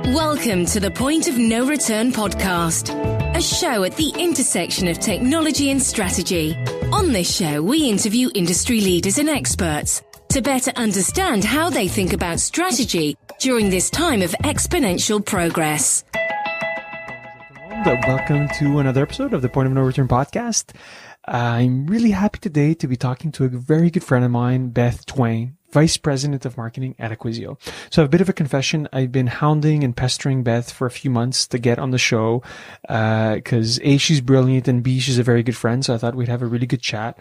Welcome to the Point of No Return podcast, a show at the intersection of technology and strategy. On this show, we interview industry leaders and experts to better understand how they think about strategy during this time of exponential progress. Welcome to another episode of the Point of No Return podcast. I'm really happy today to be talking to a very good friend of mine, Beth Thouin, Vice President of Marketing at Acquisio. So a bit of a confession. I've been hounding and pestering Beth for a few months to get on the show, cause A, she's brilliant, and B, she's a very good friend. So I thought we'd have a really good chat.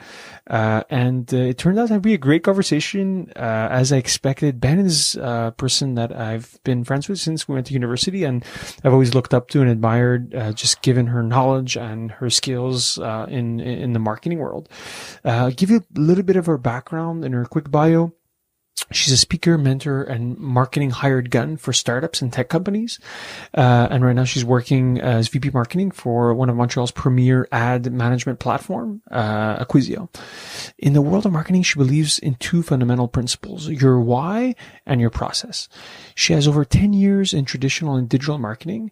And it turned out to be a great conversation, as I expected. Ben is a person that I've been friends with since we went to university, and I've always looked up to and admired, just given her knowledge and her skills, in the marketing world. I'll give you a little bit of her background in her quick bio. She's a speaker, mentor, and marketing hired gun for startups and tech companies. And right now she's working as VP marketing for one of Montreal's premier ad management platform, Acquisio. In the world of marketing, she believes in two fundamental principles: your why and your process. She has over 10 years in traditional and digital marketing,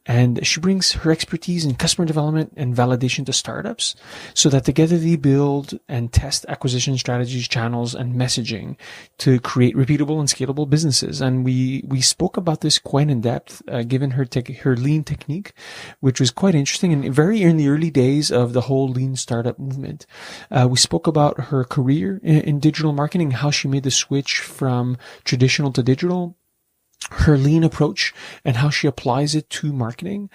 and she brings her expertise in customer development and validation to startups so that together they build and test acquisition strategies, channels, and messaging to create repeatable and scalable businesses. And we spoke about this quite in depth, given her lean technique, which was quite interesting and very in the early days of the whole lean startup movement. We spoke about her career in digital marketing, how she made the switch from traditional to digital, her lean approach and how she applies it to marketing,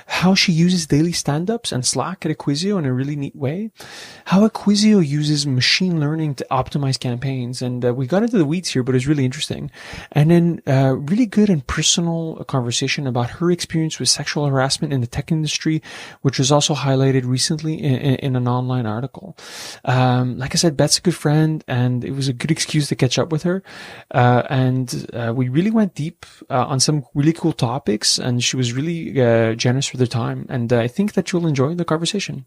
how she uses daily stand-ups and Slack at Acquisio in a really neat way, how Acquisio uses machine learning to optimize campaigns. And we got into the weeds here, but it's really interesting. And then really good and personal conversation about her experience with sexual harassment in the tech industry, which was also highlighted recently in an online article. Like I said, Beth's a good friend, and it was a good excuse to catch up with her. And we really went deep on some really cool topics, and she was really generous with her time, and I think that you'll enjoy the conversation.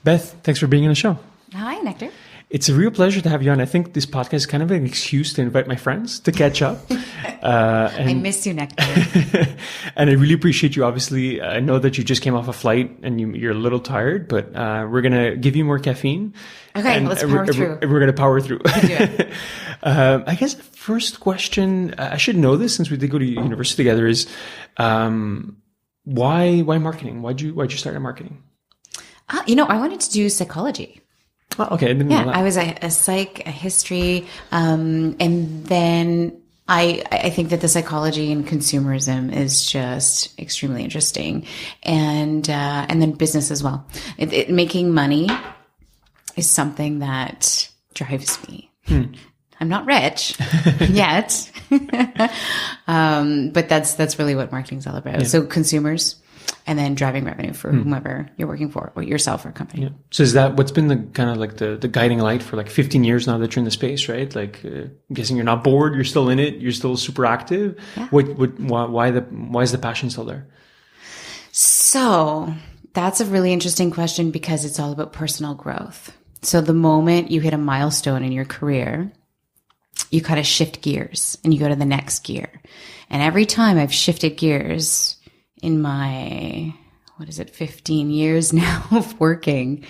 Beth, thanks for being on the show. Hi, Nectar. It's a real pleasure to have you on. I think this podcast is kind of an excuse to invite my friends to catch up. I miss you, Nectar. And I really appreciate you. Obviously, I know that you just came off a flight and you're a little tired, but we're going to give you more caffeine. Okay, let's power through. We're going to power through. Do it. I guess the first question, I should know this since we did go to university together, is why marketing? Why'd you start in marketing? I wanted to do psychology. Oh, okay. I didn't know that. I was a psych, a history, and then I think that the psychology and consumerism is just extremely interesting, and then business as well. Making money is something that drives me. I'm not rich yet, but that's really what marketing is all about. Yeah. So consumers, and then driving revenue for whomever you're working for, or yourself or a company. Yeah. So is that what's been the kind of like the guiding light for like 15 years now that you're in the space, right? Like, I'm guessing you're not bored. You're still in it. You're still super active. Yeah. Why is the passion still there? So that's a really interesting question, because it's all about personal growth. So the moment you hit a milestone in your career, you kind of shift gears and you go to the next gear. And every time I've shifted gears in my, 15 years now of working,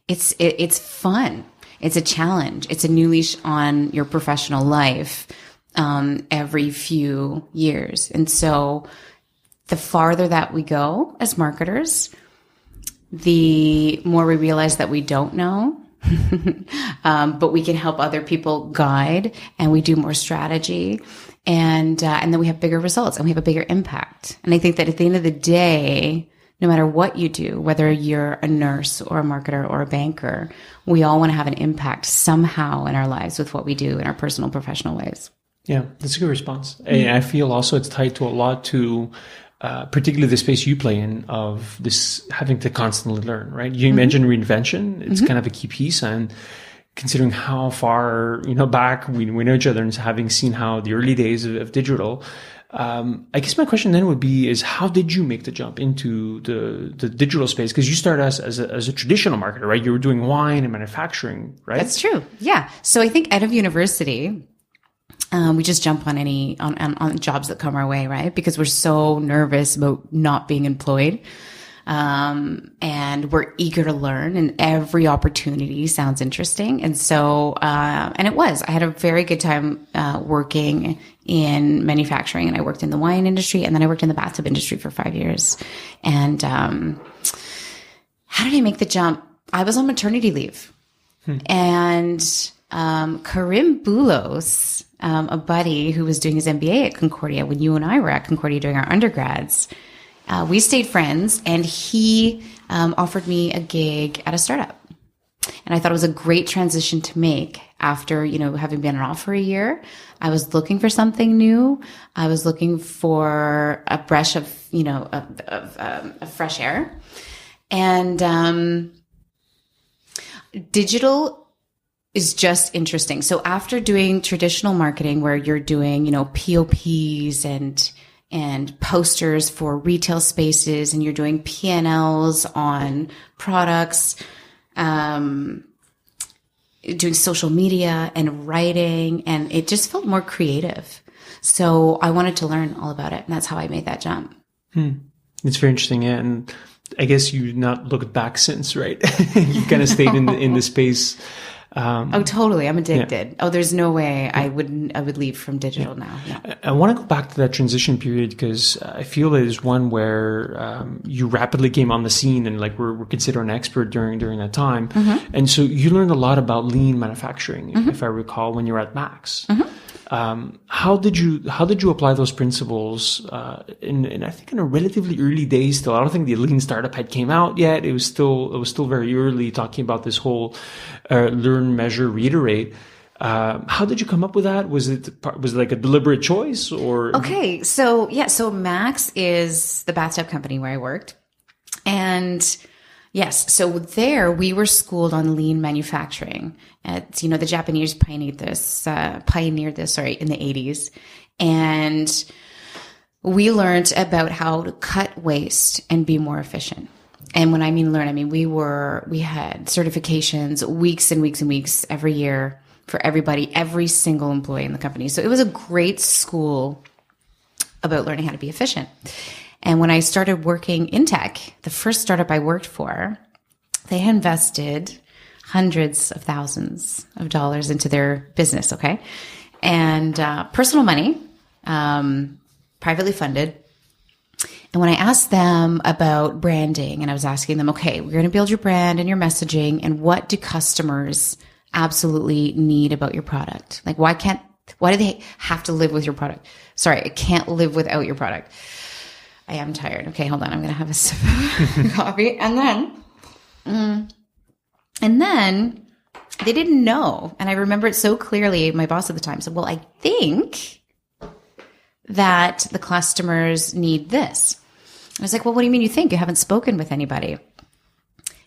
it's fun. It's a challenge. It's a new leash on your professional life, every few years. And so the farther that we go as marketers, the more we realize that we don't know. But we can help other people guide, and we do more strategy, and then we have bigger results and we have a bigger impact. And I think that at the end of the day, no matter what you do, whether you're a nurse or a marketer or a banker, we all want to have an impact somehow in our lives with what we do in our personal, professional ways. Yeah, that's a good response. Mm-hmm. And I feel also it's tied to a lot to particularly the space you play in of this having to constantly learn, right? You mentioned reinvention. It's kind of a key piece. And considering how far, back we know each other and having seen how the early days of digital, I guess my question then would be is how did you make the jump into the digital space? Because you started as a traditional marketer, right? You were doing wine and manufacturing, right? That's true. Yeah. So I think out of university, We just jump on jobs that come our way, right? Because we're so nervous about not being employed. And we're eager to learn, and every opportunity sounds interesting. And so, I had a very good time, working in manufacturing, and I worked in the wine industry, and then I worked in the bathtub industry for 5 years. And, how did I make the jump? I was on maternity leave and, Karim Boulos, a buddy who was doing his MBA at Concordia when you and I were at Concordia doing our undergrads, we stayed friends, and he offered me a gig at a startup. And I thought it was a great transition to make after, having been off for a year. I was looking for something new. I was looking for a breath of fresh air. And digital is just interesting. So after doing traditional marketing where you're doing, POPs and posters for retail spaces, and you're doing P&Ls on products, doing social media and writing, and it just felt more creative. So I wanted to learn all about it, and that's how I made that jump. It's very interesting, yeah. And I guess you've not looked back since, right? You kind of stayed in the space. Oh, totally. I'm addicted. Yeah. Oh, there's no way I would leave from digital now. Yeah. I want to go back to that transition period because I feel it is one where you rapidly came on the scene and were considered an expert during that time. Mm-hmm. And so you learned a lot about lean manufacturing, if I recall, when you were at Max. Mm-hmm. How did you apply those principles in I think in a relatively early days still? I don't think the lean startup had came out yet. It was still very early, talking about this whole learn, measure, reiterate. How did you come up with that? Was it like a deliberate choice or? Okay, so Max is the bathtub company where I worked, and yes, so there we were schooled on lean manufacturing. The Japanese pioneered this in the 80s. And we learned about how to cut waste and be more efficient. And when I mean learn, I mean, we had certifications weeks and weeks and weeks every year for everybody, every single employee in the company. So it was a great school about learning how to be efficient. And when I started working in tech, the first startup I worked for, they had invested hundreds of thousands of dollars into their business, okay? And personal money, privately funded. And when I asked them about branding, and I was asking them, okay, we're going to build your brand and your messaging, and what do customers absolutely need about your product? Like, why do they have to live with your product? Sorry, I can't live without your product. I am tired. Okay, hold on. I'm going to have a sip of coffee. And then they didn't know. And I remember it so clearly. My boss at the time said, well, I think that the customers need this. I was like, well, what do you mean you think? You haven't spoken with anybody.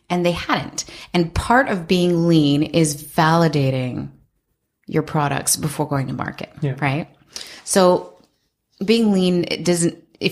And they hadn't. And part of being lean is validating your products before going to market, right? So being lean,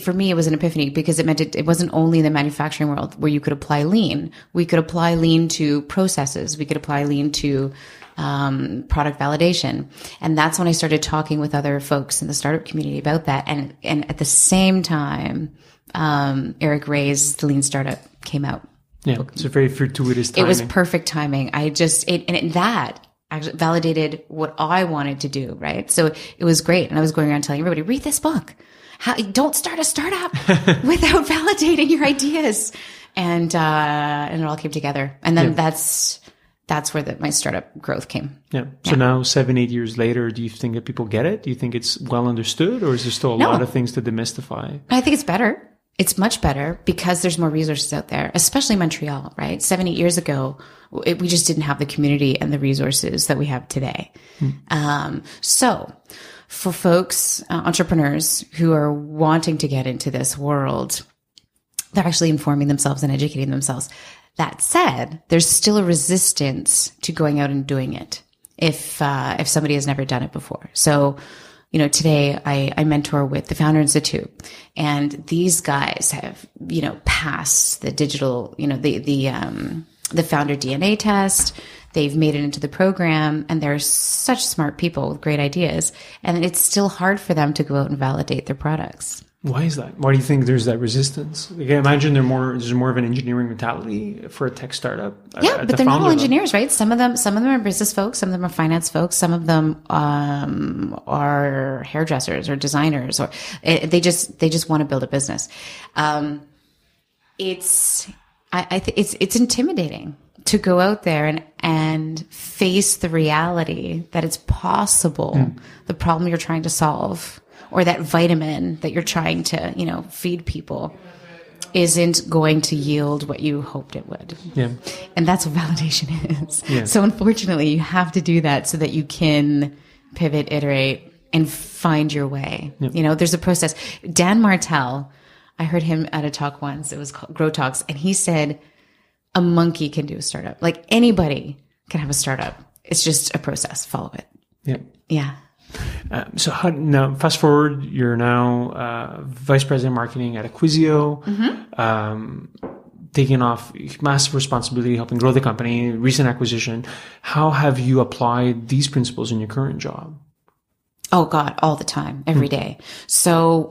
for me, it was an epiphany because it meant it wasn't only in the manufacturing world where you could apply lean. We could apply lean to processes. We could apply lean to product validation. And that's when I started talking with other folks in the startup community about that. And at the same time, Eric Ray's The Lean Startup came out. Yeah, it's a very fortuitous timing. It was perfect timing. That actually validated what I wanted to do, right? So it was great. And I was going around telling everybody, read this book. Don't start a startup without validating your ideas. And it all came together. And then that's where my startup growth came. Yeah. So now 7-8 years later, do you think that people get it? Do you think it's well understood, or is there still a lot of things to demystify? I think it's better. It's much better because there's more resources out there, especially Montreal, right? 7-8 years ago, we just didn't have the community and the resources that we have today. So for folks, entrepreneurs who are wanting to get into this world, they're actually informing themselves and educating themselves. That said, there's still a resistance to going out and doing it if somebody has never done it before. So, today I mentor with the Founder Institute, and these guys have, passed the digital, the Founder DNA test. they've made it into the program, and they're such smart people with great ideas. And it's still hard for them to go out and validate their products. Why is that? Why do you think there's that resistance? Like, I imagine there's more of an engineering mentality for a tech startup. Yeah, but they're not all engineers, right? Some of them are business folks. Some of them are finance folks. Some of them are hairdressers or designers, or they just want to build a business. It's intimidating to go out there and face the reality that it's possible. The problem you're trying to solve, or that vitamin that you're trying to, feed people, isn't going to yield what you hoped it would. Yeah. And that's what validation is. Yeah. So unfortunately, you have to do that so that you can pivot, iterate, and find your way. Yeah. There's a process. Dan Martell, I heard him at a talk once. It was called Grow Talks. And he said, a monkey can do a startup. Like, anybody can have a startup. It's just a process. Follow it. Yeah. Yeah. So now, fast forward, you're now vice president of marketing at Acquisio, taking off massive responsibility, helping grow the company, recent acquisition. How have you applied these principles in your current job? Oh God, all the time, every day. So,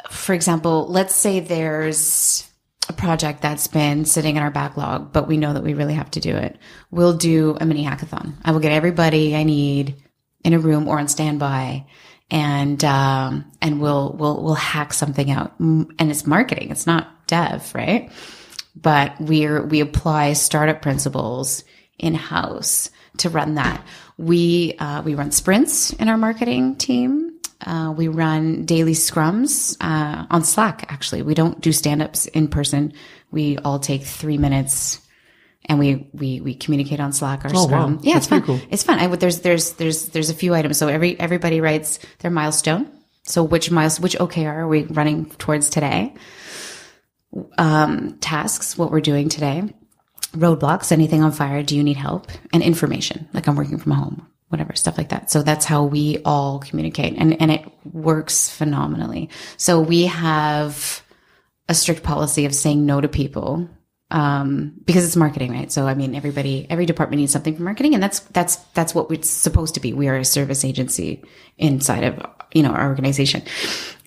for example, let's say there's a project that's been sitting in our backlog, but we know that we really have to do it. We'll do a mini hackathon. I will get everybody I need in a room or on standby, and we'll hack something out. And it's marketing. It's not dev, right? But we apply startup principles in-house to run that. We run sprints in our marketing team. We run daily scrums on Slack, actually. We don't do stand-ups in person. We all take 3 minutes and we communicate on Slack our scrum. Wow. Yeah, That's it's fun. Cool. It's fun. There's a few items. So everybody writes their milestone. So which OKR are we running towards today? Tasks, what we're doing today. Roadblocks, anything on fire, do you need help? And information, like I'm working from home, whatever, stuff like that. So that's how we all communicate, and it works phenomenally. So we have a strict policy of saying no to people, because it's marketing, right? So I mean, every department needs something from marketing, and that's what we're supposed to be. We are a service agency inside of, our organization.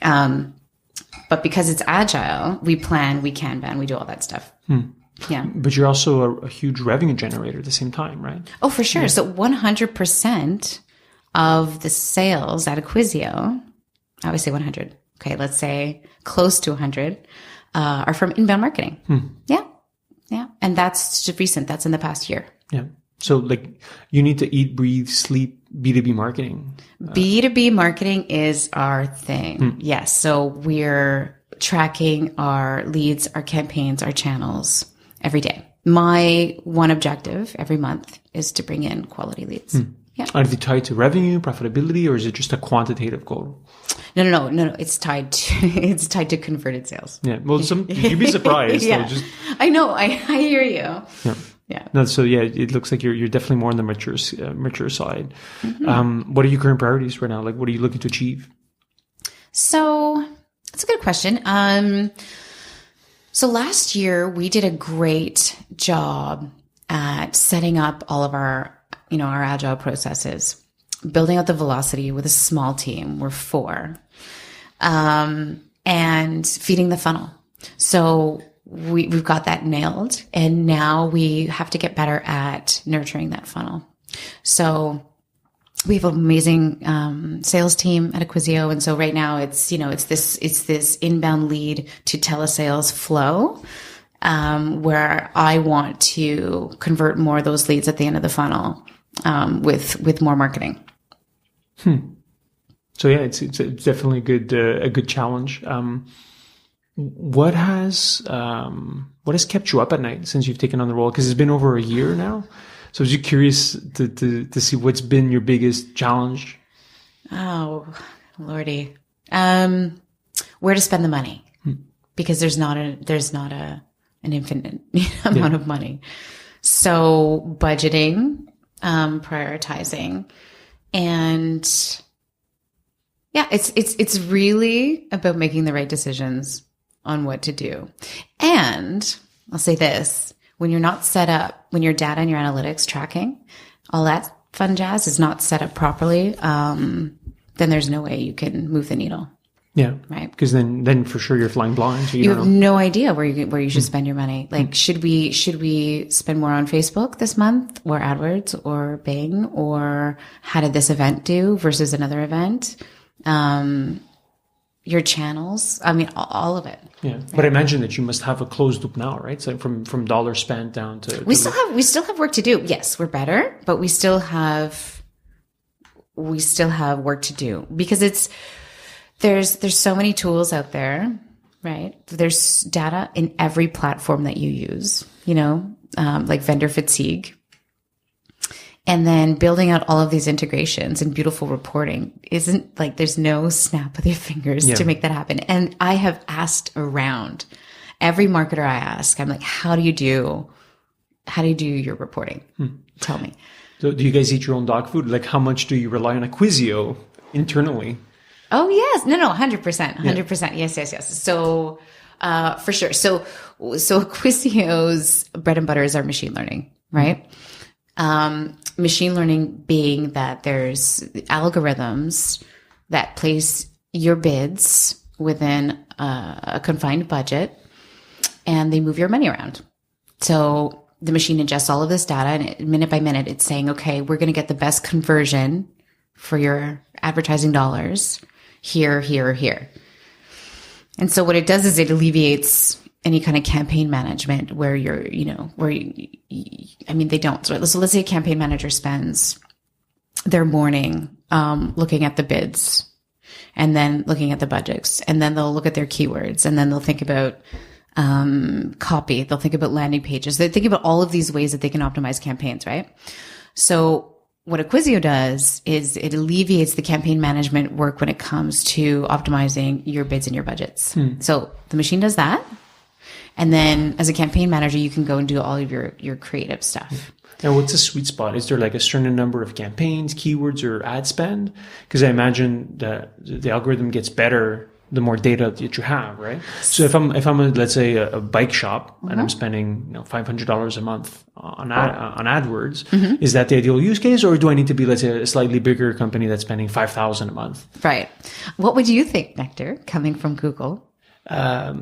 But because it's agile, we plan, we Kanban, we do all that stuff. Yeah. But you're also a huge revenue generator at the same time, right? Oh, for sure. Yeah. So 100% of the sales at Acquisio, I always say 100. Okay, let's say close to 100 are from inbound marketing. Yeah. Yeah. And that's just recent. That's in the past year. Yeah. So like you need to eat, breathe, sleep B2B marketing. B2B marketing is our thing. Yes. So we're tracking our leads, our campaigns, our channels every day. My one objective every month is to bring in quality leads. Yeah. Are they tied to revenue, profitability, or is it just a quantitative goal? No. It's tied to converted sales. Yeah. Well, you'd be surprised. Yeah. So I know. I hear you. Yeah. Yeah. No. So yeah, it looks like you're definitely more on the mature side. What are your current priorities right now? Like, what are you looking to achieve? So that's a good question. So last year we did a great job at setting up all of our agile processes, building out the velocity with a small team. We're 4, and feeding the funnel. So we've got that nailed, and now we have to get better at nurturing that funnel. So we have an amazing sales team at Acquisio, and so right now it's this inbound lead to telesales flow, where I want to convert more of those leads at the end of the funnel with more marketing. So yeah, it's definitely a good challenge. What has kept you up at night since you've taken on the role? Because it's been over a year now. So I was just curious to see what's been your biggest challenge. Oh, Lordy. Where to spend the money? Because there's not an infinite amount of money. So budgeting, prioritizing, and yeah, it's really about making the right decisions on what to do. And I'll say this. when you're not set up, when your data and your analytics tracking, all that fun jazz is not set up properly, then there's no way you can move the needle. Yeah. Right. Because then for sure you're flying blind. So you have no idea where you should spend your money. Like, should we spend more on Facebook this month, or AdWords, or Bing, or how did this event do versus another event? Your channels. I mean, all of it. Yeah. Right? But I imagine that you must have a closed loop now, right? So from dollar spent down to we still have work to do. Yes, we're better, but we still have work to do, because there's so many tools out there, right? There's data in every platform that you use, like vendor fatigue. And then building out all of these integrations and beautiful reporting isn't like, there's no snap of your fingers to make that happen. And I have asked around every marketer I ask, I'm like, how do you do your reporting? Tell me. So do you guys eat your own dog food? Like, how much do you rely on Acquisio internally? Oh, yes. No, 100%. 100%. Yeah. Yes. So, for sure. So Acquisio's bread and butter is our machine learning, right? Machine learning being that there's algorithms that place your bids within a confined budget, and they move your money around. So the machine ingests all of this data, and minute by minute, it's saying, okay, we're going to get the best conversion for your advertising dollars here, here, here. And so what it does is it alleviates any kind of campaign management where they don't. So let's say a campaign manager spends their morning looking at the bids, and then looking at the budgets, and then they'll look at their keywords, and then they'll think about copy. They'll think about landing pages. They think about all of these ways that they can optimize campaigns, right? So what Acquisio does is it alleviates the campaign management work when it comes to optimizing your bids and your budgets. So the machine does that. And then as a campaign manager, you can go and do all of your creative stuff. Now, what's a sweet spot? Is there like a certain number of campaigns, keywords, or ad spend? Because I imagine that the algorithm gets better the more data that you have, right? So if I'm let's say a bike shop and I'm spending $500 a month on AdWords, is that the ideal use case, or do I need to be, let's say, a slightly bigger company that's spending $5,000 a month? Right. What would you think, Nectar, coming from Google? I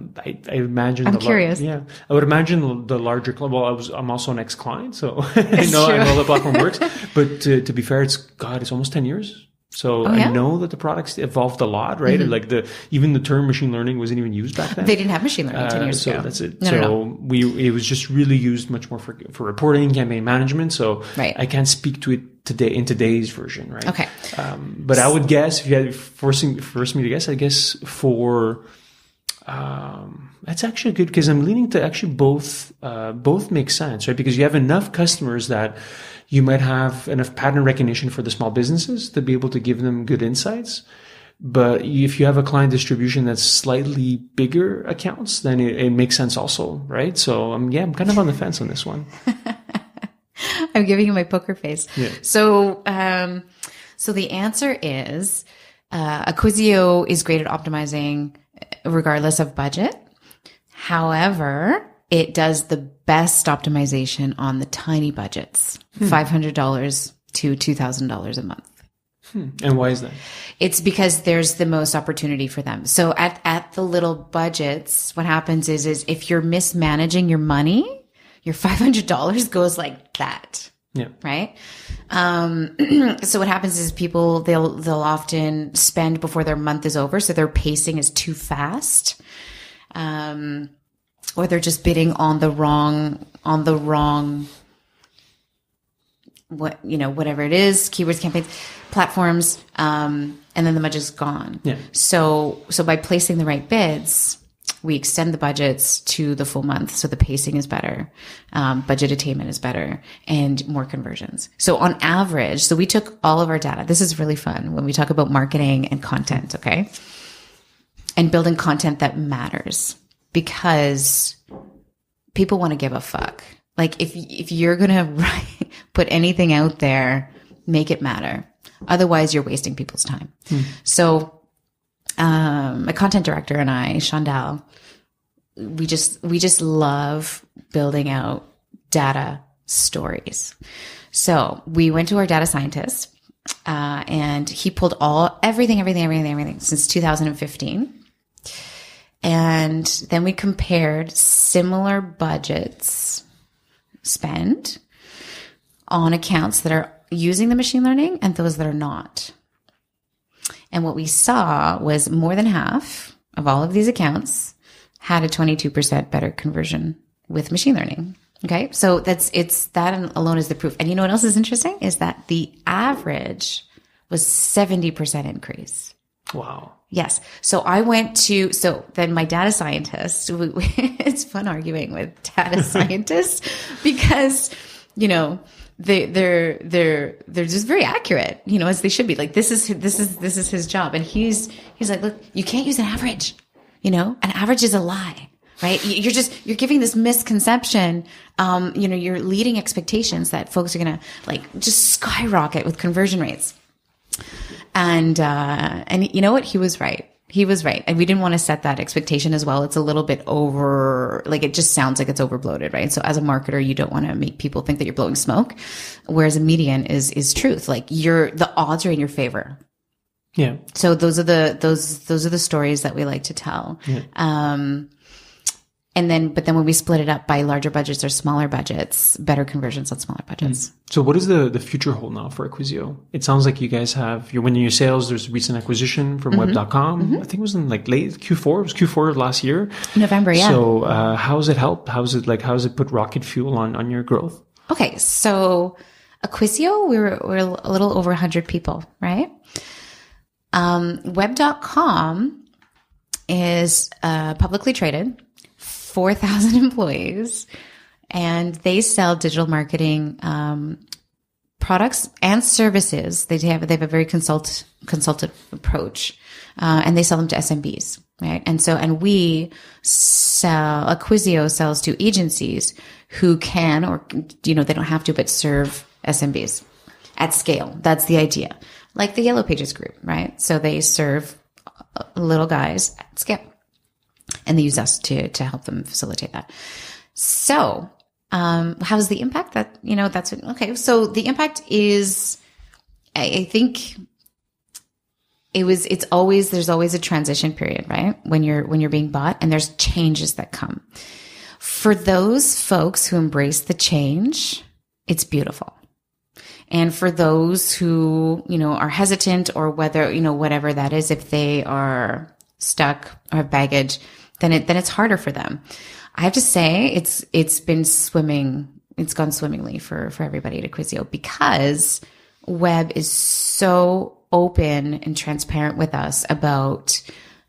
imagine. I'm curious. I would imagine the larger. Well, I'm also an ex-client, so I know the platform works. But to be fair, it's almost 10 years. So I know that the products evolved a lot, right? Like even the term machine learning wasn't even used back then. They didn't have machine learning 10 years ago. So that's it. No. It was just really used much more for reporting, campaign management. So I can't speak to it today in today's version, right? Okay. But I would guess, if you had forced me to guess, I guess for that's actually good, because I'm leaning to actually both make sense, right? Because you have enough customers that you might have enough pattern recognition for the small businesses to be able to give them good insights. But if you have a client distribution that's slightly bigger accounts, then it makes sense also, right? So I'm kind of on the fence on this one. I'm giving you my poker face. Yeah. So the answer is, Acquisio is great at optimizing regardless of budget. However, it does the best optimization on the tiny budgets, $500 to $2,000 a month. And why is that? It's because there's the most opportunity for them. So at the little budgets, what happens is if you're mismanaging your money, your $500 goes like that. Yeah. Right. So what happens is people, they'll often spend before their month is over. So their pacing is too fast. Or they're just bidding on the wrong, whatever it is, keywords, campaigns, platforms. And then the budget's gone. Yeah. So by placing the right bids, we extend the budgets to the full month. So the pacing is better. Budget attainment is better, and more conversions. So on average, we took all of our data. This is really fun when we talk about marketing and content. Okay. And building content that matters, because people want to give a fuck. Like if you're going to put anything out there, make it matter. Otherwise you're wasting people's time. So, my content director and I, Chandal, we just love building out data stories. So we went to our data scientist, and he pulled everything since 2015. And then we compared similar budgets spent on accounts that are using the machine learning and those that are not. And what we saw was more than half of all of these accounts had a 22% better conversion with machine learning. Okay. So that alone is the proof. And you know what else is interesting is that the average was 70% increase. Wow. Yes. So then my data scientist, it's fun arguing with data scientists because, they're just very accurate, as they should be. Like, this is his job. And he's like, look, you can't use an average, an average is a lie, right? You're giving this misconception. You're leading expectations that folks are going to just skyrocket with conversion rates. And you know what? He was right. And we didn't want to set that expectation as well. It's a little bit over, it just sounds like it's overbloated, right? So as a marketer, you don't want to make people think that you're blowing smoke. Whereas a median is truth. The odds are in your favor. Yeah. So those are the stories that we like to tell. Yeah. But then when we split it up by larger budgets or smaller budgets, better conversions on smaller budgets. So what does the future hold now for Acquisio? It sounds like you guys you're winning your sales. There's recent acquisition from web.com. I think it was in late Q4. It was Q4 of last year. November, yeah. So how has it helped? How has it put rocket fuel on your growth? Okay. So Acquisio, we're a little over 100 people, right? Web.com is publicly traded. 4,000 employees, and they sell digital marketing products and services. They have a very consultative approach, and they sell them to SMBs, right? And we sell, Acquisio sells to agencies who can, or they don't have to, but serve SMBs at scale. That's the idea. Like the Yellow Pages group, right? So they serve little guys at scale. And they use us to help them facilitate that. So, how's the impact? Okay. So the impact is, I think there's always a transition period, right? When you're being bought, and there's changes that come. For those folks who embrace the change, it's beautiful. And for those who, are hesitant, or whatever that is, if they are stuck or have baggage, then it's harder for them. I have to say it's been swimming. It's gone swimmingly for everybody at Acquisio, because Web is so open and transparent with us about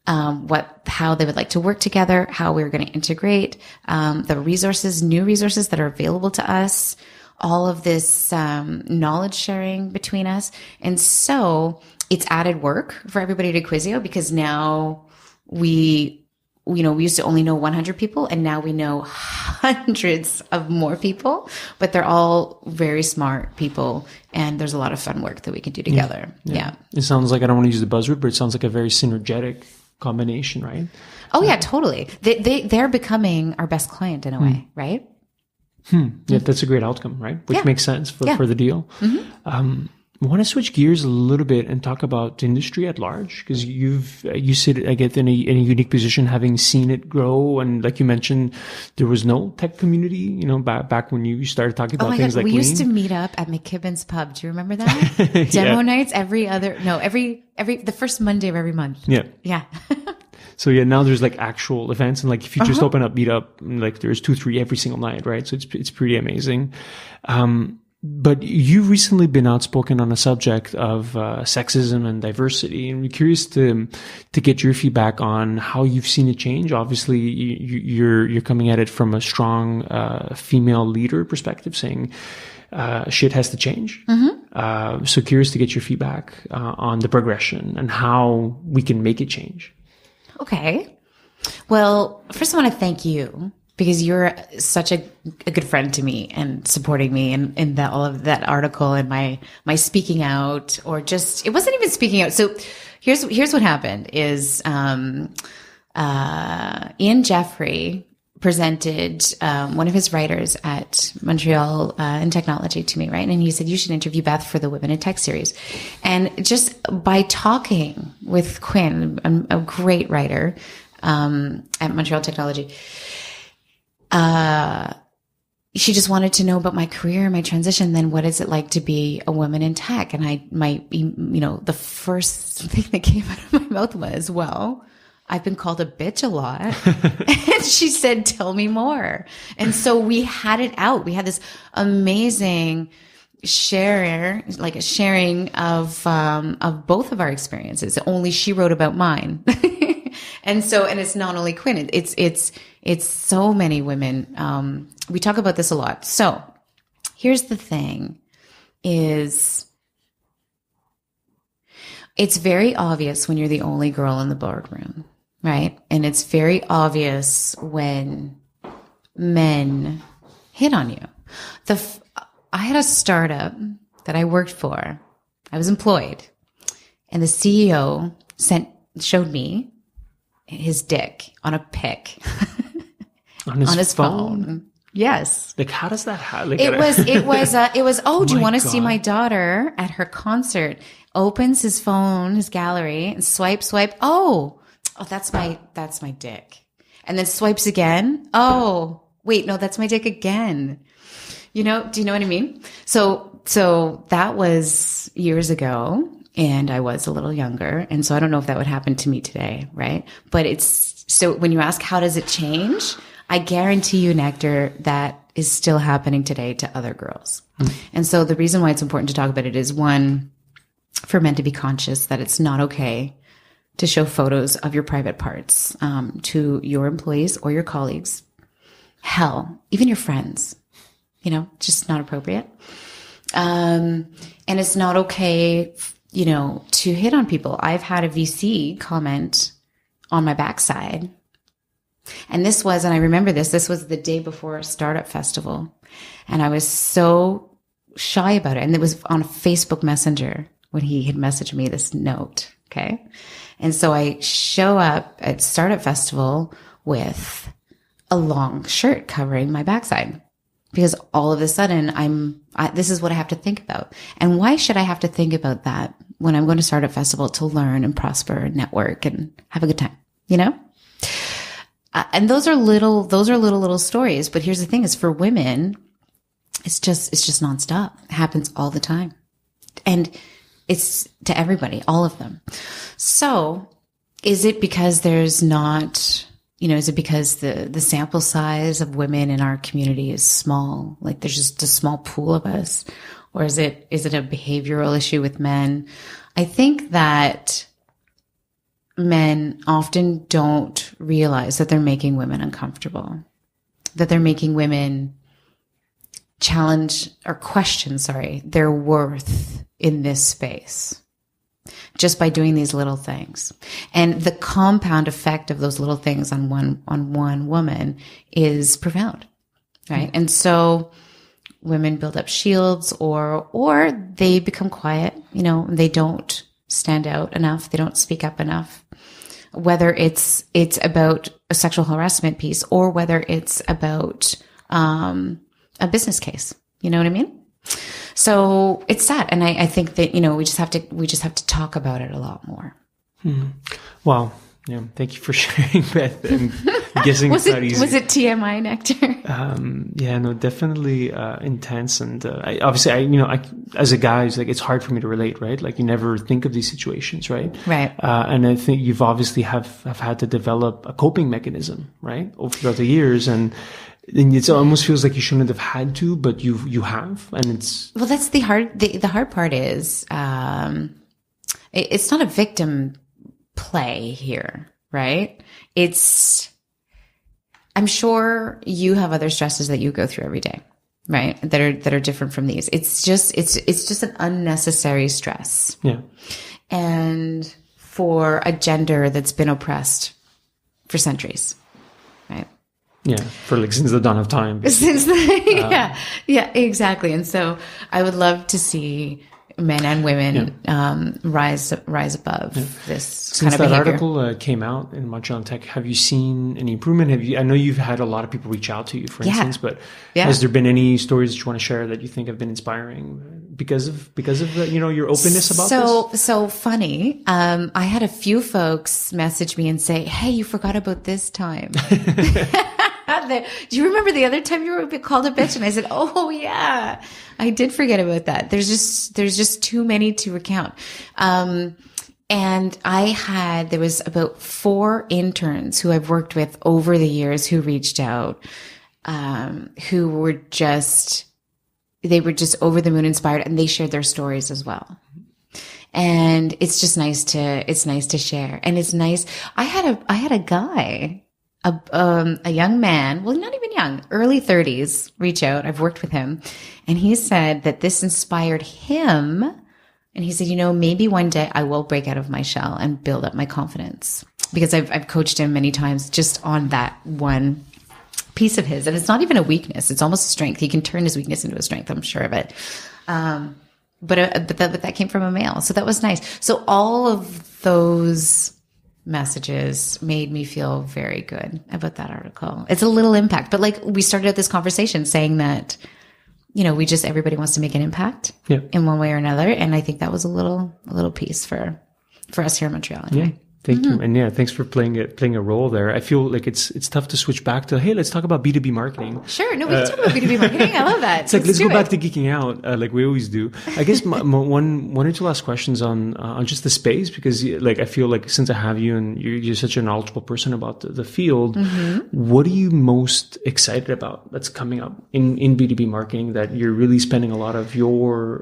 how they would like to work together, how we're going to integrate, the new resources that are available to us, all of this knowledge sharing between us. And so it's added work for everybody at Acquisio, because now we used to only know 100 people, and now we know hundreds of more people, but they're all very smart people, and there's a lot of fun work that we can do together. Yeah. It sounds like, I don't want to use the buzzword, but it sounds like a very synergetic combination, right? Oh yeah, totally. They're becoming our best client in a way, right? Yeah, that's a great outcome, right? Which makes sense for the deal. I want to switch gears a little bit and talk about the industry at large, because you sit, I get, in a unique position, having seen it grow. And like you mentioned, there was no tech community, back when you started talking about things like we Lean. used to meet up at McKibben's Pub. Do you remember that? Demo nights the first Monday of every month. Yeah. Yeah. So now there's actual events, and if you just open up Meetup, there's 2-3 every single night, right? So it's pretty amazing. But you've recently been outspoken on a subject of sexism and diversity, and we're curious to get your feedback on how you've seen it change. Obviously, you're coming at it from a strong female leader perspective, saying shit has to change. So curious to get your feedback on the progression and how we can make it change. Okay. Well, first I want to thank you, because you're such a good friend to me and supporting me in all of that article and my speaking out, or just, it wasn't even speaking out. So here's what happened is, Ian Jeffrey presented one of his writers at Montreal in technology to me, right? And he said, you should interview Beth for the Women in Tech series. And just by talking with Quinn, a great writer at Montreal Technology, she just wanted to know about my career, my transition. Then what is it like to be a woman in tech? And the first thing that came out of my mouth was, well, I've been called a bitch a lot. And she said, tell me more. And so we had it out. We had this amazing sharing of both of our experiences. Only she wrote about mine. And it's not only Quinn, it's so many women. We talk about this a lot. So here's the thing is, it's very obvious when you're the only girl in the boardroom, right? And it's very obvious when men hit on you. I had a startup that I worked for. I was employed, and the CEO showed me his dick on a pic on his phone. Yes. Like, how does that happen? It was, oh, do you want to God. see my daughter at her concert? Opens his phone, his gallery, and swipe. Oh, that's my dick. And then swipes again. Oh, wait, no, that's my dick again. Do you know what I mean? So that was years ago, and I was a little younger. And so I don't know if that would happen to me today, right? But so when you ask, how does it change? I guarantee you, Nectar, that is still happening today to other girls. And so the reason why it's important to talk about it is, one, for men to be conscious that it's not okay to show photos of your private parts to your employees or your colleagues. Hell, even your friends, just not appropriate. And it's not okay, to hit on people. I've had a VC comment on my backside. And I remember this was the day before a startup festival. And I was so shy about it. And it was on a Facebook Messenger when he had messaged me this note. Okay. And so I show up at startup festival with a long shirt covering my backside, because all of a sudden this is what I have to think about. And why should I have to think about that when I'm going to Startup Festival to learn and prosper and network and have a good time, and those are little stories. But here's the thing is, for women, it's just nonstop. It happens all the time. And it's to everybody, all of them. So is it because there's not, is it because the sample size of women in our community is small? Like, there's just a small pool of us? Or is it a behavioral issue with men? I think that men often don't realize that they're making women uncomfortable, that they're making women question their worth in this space, just by doing these little things. And the compound effect of those little things on one woman is profound, right? And so women build up shields, or they become quiet, they don't stand out enough, they don't speak up enough, whether it's about a sexual harassment piece, or whether it's about a business case. You know what I mean? So it's sad. And I think that, we just have to talk about it a lot more. Well, yeah. Thank you for sharing, Beth. I'm guessing it's not easy. Was it TMI, Nectar? Yeah, no, definitely intense. And I as a guy, it's hard for me to relate, right? Like, you never think of these situations, right? Right. And I think you've obviously have had to develop a coping mechanism, right, throughout the years. And it almost feels like you shouldn't have had to, but you have, and it's. Well, that's the hard part is, it's not a victim play here, right? I'm sure you have other stresses that you go through every day, right? That are different from these. It's just an unnecessary stress. Yeah. And for a gender that's been oppressed for centuries, right? Yeah, since the dawn of time. Yeah, exactly. And so I would love to see men and women rise above this Since kind of that behavior. article came out in Montreal Tech, have you seen any improvement? I know you've had a lot of people reach out to you, for instance, but has there been any stories that you want to share that you think have been inspiring because of your openness about this? So funny. I had a few folks message me and say, "Hey, you forgot about this time." Do you remember the other time you were called a bitch? And I said, "Oh yeah, I did forget about that." There's just too many to recount. And there was about 4 interns who I've worked with over the years who reached out, who were just over the moon inspired, and they shared their stories as well. And it's just nice to share. And it's nice. I had a guy, a young man, well, not even young, early 30s, reach out. I've worked with him, and he said that this inspired him. And he said, maybe one day I will break out of my shell and build up my confidence, because I've coached him many times just on that one piece of his. And it's not even a weakness. It's almost a strength. He can turn his weakness into a strength. I'm sure of it. But that came from a male. So that was nice. So all of those messages made me feel very good about that article. It's a little impact, but like we started out this conversation saying that, everybody wants to make an impact in one way or another. And I think that was a little piece for us here in Montreal. Anyway. Yeah. Thank you. And thanks for playing a role there. I feel like it's tough to switch back to, hey, let's talk about B2B marketing. Sure. No, we can talk about B2B marketing. I love that. It's like, let's go back to geeking out, like we always do. I guess one or two last questions on just the space, because like, I feel like since I have you and you're such a knowledgeable person about the field, what are you most excited about that's coming up in B2B marketing that you're really spending a lot of your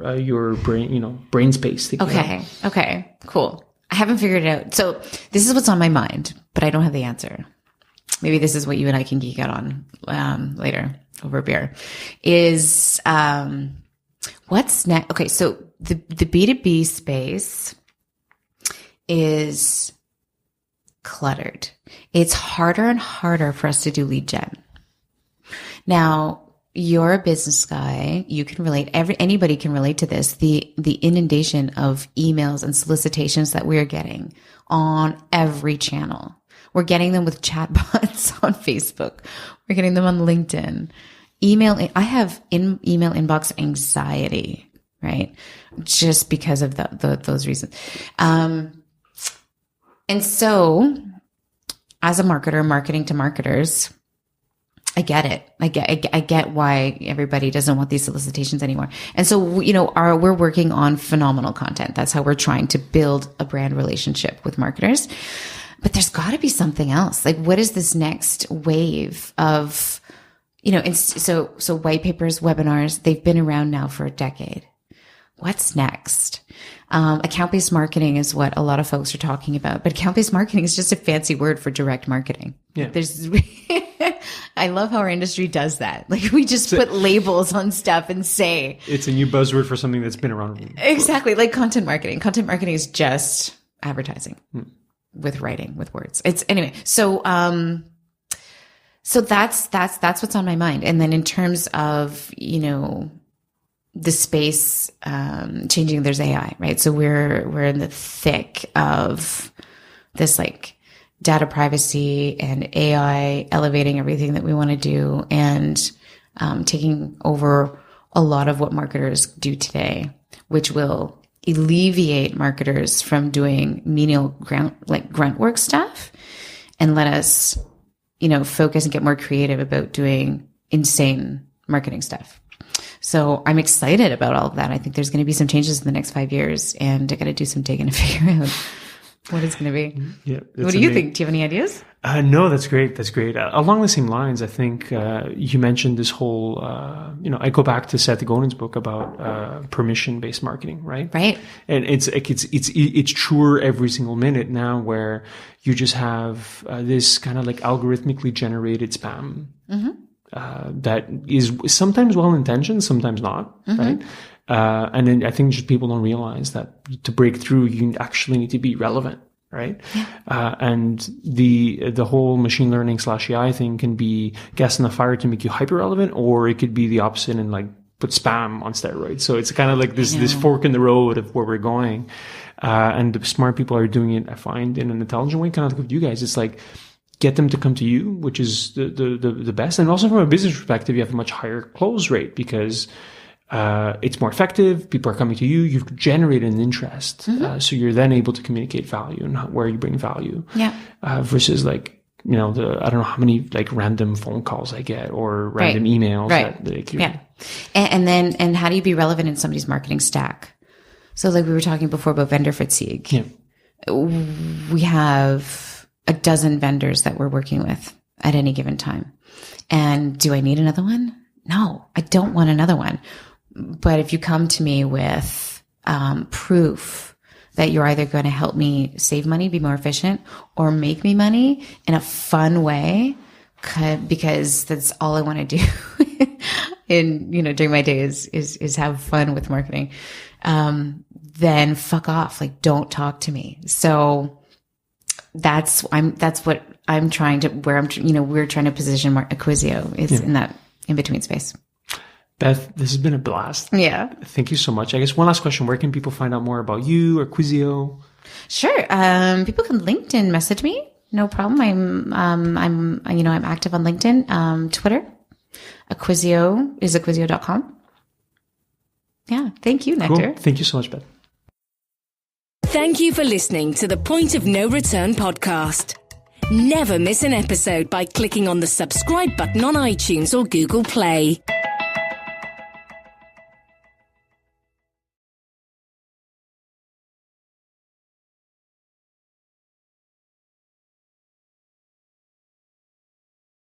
brain space thinking about? Okay. Cool. I haven't figured it out. So this is what's on my mind, but I don't have the answer. Maybe this is what you and I can geek out on later over a beer. Is what's next? Okay, so the B2B space is cluttered. It's harder and harder for us to do lead gen. Now, you're a business guy. You can relate. Anybody can relate to this. The inundation of emails and solicitations that we're getting on every channel. We're getting them with chatbots on Facebook. We're getting them on LinkedIn. I have email inbox anxiety, right? Just because of those reasons. And so, as a marketer, marketing to marketers, I get it. I get why everybody doesn't want these solicitations anymore. And so, we're working on phenomenal content. That's how we're trying to build a brand relationship with marketers. But there's got to be something else. Like, what is this next wave of, so white papers, webinars, they've been around now for a decade. What's next? Account-based marketing is what a lot of folks are talking about, but account-based marketing is just a fancy word for direct marketing. Yeah. I love how our industry does that. Like, we just put labels on stuff and say it's a new buzzword for something that's been around. Exactly. Like content marketing. Content marketing is just advertising with writing, with words. It's anyway. So that's what's on my mind. And then in terms of, the space changing, there's AI, right? So we're in the thick of this, like, data privacy and AI elevating everything that we want to do, and taking over a lot of what marketers do today, which will alleviate marketers from doing menial grunt work stuff, and let us, focus and get more creative about doing insane marketing stuff. So I'm excited about all of that. I think there's going to be some changes in the next 5 years, and I got to do some digging to figure out what it's going to be. Yeah. What do you think? Do you have any ideas? No, that's great. That's great. Along the same lines, I think you mentioned this whole, I go back to Seth Godin's book about permission-based marketing, right? Right. And it's truer every single minute now, where you just have this kind of like algorithmically generated spam. That is sometimes well-intentioned, sometimes not, right? And then I think just people don't realize that to break through, you actually need to be relevant, right? And the whole machine learning / AI thing can be gas in the fire to make you hyper relevant, or it could be the opposite and like put spam on steroids. So it's kind of like this fork in the road of where we're going. And the smart people are doing it, I find, in an intelligent way, kind of like with you guys. It's like, get them to come to you, which is the best. And also from a business perspective, you have a much higher close rate because it's more effective. People are coming to you. You've generated an interest. So you're then able to communicate value and where you bring value. Yeah. Versus like, I don't know how many like random phone calls I get or random emails. And how do you be relevant in somebody's marketing stack? So like we were talking before about vendor fatigue. Yeah. We have a dozen vendors that we're working with at any given time. And do I need another one? No, I don't want another one. But if you come to me with proof that you're either going to help me save money, be more efficient, or make me money in a fun way, because that's all I want to do during my day is have fun with marketing, then fuck off. Like, don't talk to me. So that's what I'm trying to, we're trying to position Acquisio is in that in between space. Beth, this has been a blast. Yeah. Thank you so much. I guess one last question. Where can people find out more about you or Acquisio? Sure. People can LinkedIn message me. No problem. I'm active on LinkedIn, Twitter. Acquisio is acquisio.com. Yeah. Thank you, Nectar. Cool. Thank you so much, Beth. Thank you for listening to the Point of No Return podcast. Never miss an episode by clicking on the subscribe button on iTunes or Google Play.